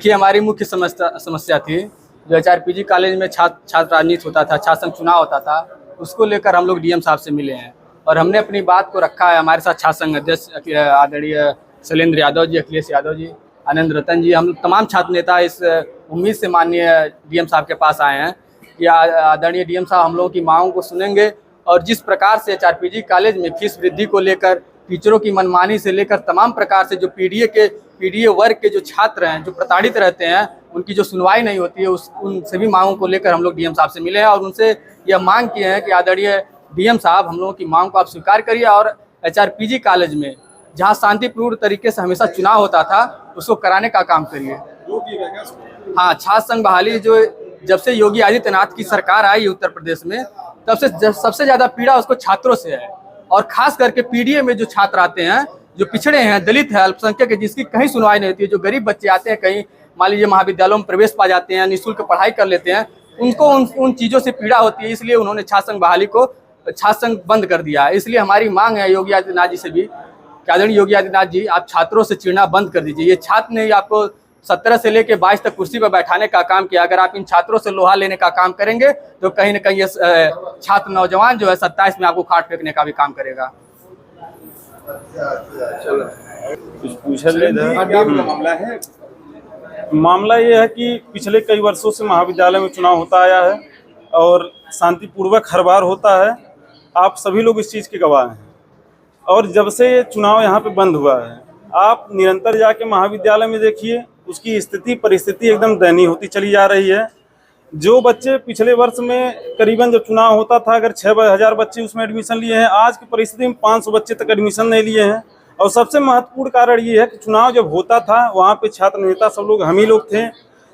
देखिए, हमारी मुख्य समस्या थी जो एचआरपीजी कॉलेज में छात्र राजनीति होता था, छात्र संघ चुनाव होता था, उसको लेकर हम लोग डीएम साहब से मिले हैं और हमने अपनी बात को रखा है। हमारे साथ छात्र संघ अध्यक्ष आदरणीय शैलेंद्र यादव जी, अखिलेश यादव जी, आनंद रतन जी, हम तमाम छात्र नेता इस उम्मीद से माननीय डीएम साहब के पास आए हैं कि आदरणीय डीएम साहब हम लोगों की मांगों को सुनेंगे और जिस प्रकार से एचआरपीजी कॉलेज में फीस वृद्धि को लेकर, टीचरों की मनमानी से लेकर तमाम प्रकार से जो पीडीए वर्ग के जो छात्र हैं, जो प्रताड़ित रहते हैं, उनकी जो सुनवाई नहीं होती है, उन सभी मांगों को लेकर हम लोग डीएम साहब से मिले हैं और उनसे यह मांग किए हैं कि आदरणीय डीएम साहब, हम लोगों की मांग को आप स्वीकार करिए और एचआरपीजी कॉलेज में जहां शांतिपूर्ण तरीके से हमेशा चुनाव होता था, उसको कराने का काम करिए। हाँ, छात्र संघ बहाली जो जब से योगी आदित्यनाथ की सरकार आई उत्तर प्रदेश में, तब से सबसे ज़्यादा पीड़ा उसको छात्रों से है और खास करके पीडीए में जो छात्र आते हैं, जो पिछड़े हैं, दलित है, अल्पसंख्यक है, जिसकी कहीं सुनवाई नहीं होती है, जो गरीब बच्चे आते हैं, कहीं मान लीजिए महाविद्यालयों में प्रवेश पा जाते हैं, निःशुल्क पढ़ाई कर लेते हैं, उनको उन चीज़ों से पीड़ा होती है। इसलिए उन्होंने छात्र संघ बहाली को, छात्र संघ बंद कर दिया है। इसलिए हमारी मांग है योगी आदित्यनाथ जी से भी कि आदरणीय योगी आदित्यनाथ जी, आप छात्रों से चिढ़ना बंद कर दीजिए। ये छात्र ने आपको 17 से लेकर 22 तक कुर्सी पर बैठाने का काम किया। अगर आप इन छात्रों से लोहा लेने का काम करेंगे तो कहीं ना कहीं ये छात्र नौजवान जो है 27 में आपको खाट फेंकने का भी काम करेगा। मामला ये है कि पिछले कई वर्षों से महाविद्यालय में चुनाव होता आया है और शांतिपूर्वक हर बार होता है। आप सभी लोग इस चीज़ के गवाह हैं और जब से ये चुनाव यहाँ पे बंद हुआ है, आप निरंतर जाके महाविद्यालय में देखिए, उसकी स्थिति परिस्थिति एकदम दयनीय होती चली जा रही है। जो बच्चे पिछले वर्ष में करीबन जब चुनाव होता था, अगर 6,000 बच्चे उसमें एडमिशन लिए हैं, आज की परिस्थिति में 500 बच्चे तक एडमिशन नहीं लिए हैं। और सबसे महत्वपूर्ण कारण ये है कि चुनाव जब होता था, वहाँ पे छात्र नेता सब लोग हम ही लोग थे।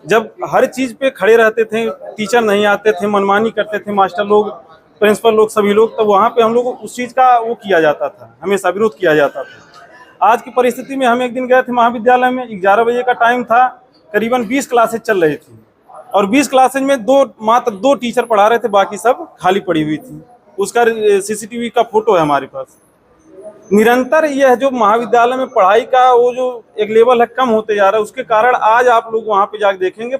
जब हर चीज़ पे खड़े रहते थे, टीचर नहीं आते थे, मनमानी करते थे मास्टर लोग, प्रिंसिपल लोग, सभी लोग, तो वहाँ पे हम लोग उस चीज़ का वो किया जाता था, हमेशा विरोध किया जाता था। आज की परिस्थिति में हम एक दिन गए थे महाविद्यालय में, 11 बजे का टाइम था, करीबन 20 क्लासेज चल रही थी और 20 क्लासेज में मात्र दो टीचर पढ़ा रहे थे, बाकी सब खाली पड़ी हुई थी। उसका सीसीटीवी का फोटो है हमारे पास। निरंतर यह जो महाविद्यालय में पढ़ाई का वो जो एक लेवल है कम होते जा रहा है, उसके कारण आज आप लोग वहाँ पे जाकर देखेंगे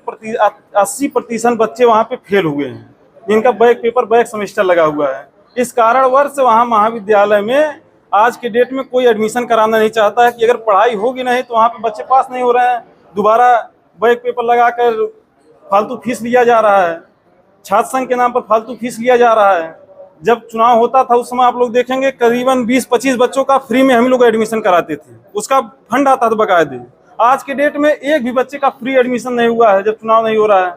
80% बच्चे वहाँ पे फेल हुए हैं, जिनका बैक सेमेस्टर लगा हुआ है। इस कारणवश वहाँ महाविद्यालय में आज के डेट में कोई एडमिशन कराना नहीं चाहता है कि अगर पढ़ाई होगी नहीं तो वहाँ पे बच्चे पास नहीं हो रहे हैं। दोबारा बैक पेपर लगाकर फालतू फीस लिया जा रहा है, छात्र संघ के नाम पर फालतू फीस लिया जा रहा है। जब चुनाव होता था उस समय आप लोग देखेंगे करीबन 20-25 बच्चों का फ्री में हम लोग एडमिशन कराते थे, उसका फंड आता था बकायदे। आज के डेट में एक भी बच्चे का फ्री एडमिशन नहीं हुआ है जब चुनाव नहीं हो रहा है।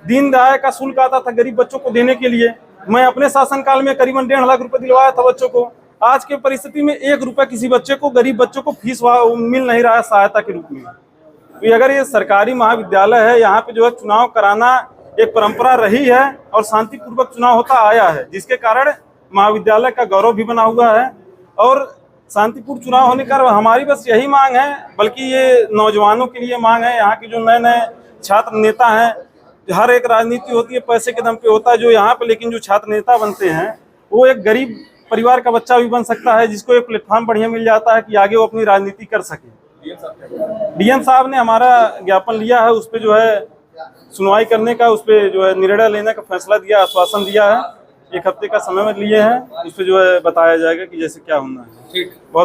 दीन दयाल का शुल्क आता था गरीब बच्चों को देने के लिए, मैं अपने शासनकाल में करीबन 1.5 लाख रुपए दिलवाया था बच्चों को। आज के परिस्थिति में 1 रुपया किसी बच्चे को, गरीब बच्चों को फीस मिल नहीं रहा है सहायता के रूप में। तो अगर ये सरकारी महाविद्यालय है, यहाँ पे जो है चुनाव कराना एक परंपरा रही है और शांतिपूर्वक चुनाव होता आया है, जिसके कारण महाविद्यालय का गौरव भी बना हुआ है और शांतिपूर्ण चुनाव होने का हमारी बस यही मांग है। बल्कि ये नौजवानों के लिए मांग है, यहाँ के जो नए नए छात्र नेता हैं, हर एक राजनीति होती है पैसे के दम पे होता है जो यहाँ पे, लेकिन जो छात्र नेता बनते हैं वो एक गरीब परिवार का बच्चा भी बन सकता है, जिसको एक प्लेटफॉर्म बढ़िया मिल जाता है कि आगे वो अपनी राजनीति कर सके। डीएम साहब ने हमारा ज्ञापन लिया है, उस पर जो है सुनवाई करने का, उस पर जो है निर्णय लेने का फैसला दिया, आश्वासन दिया है। 1 हफ्ते का समय में लिए हैं, उस पर जो है बताया जाएगा कि जैसे क्या होना है। ठीक, बहुत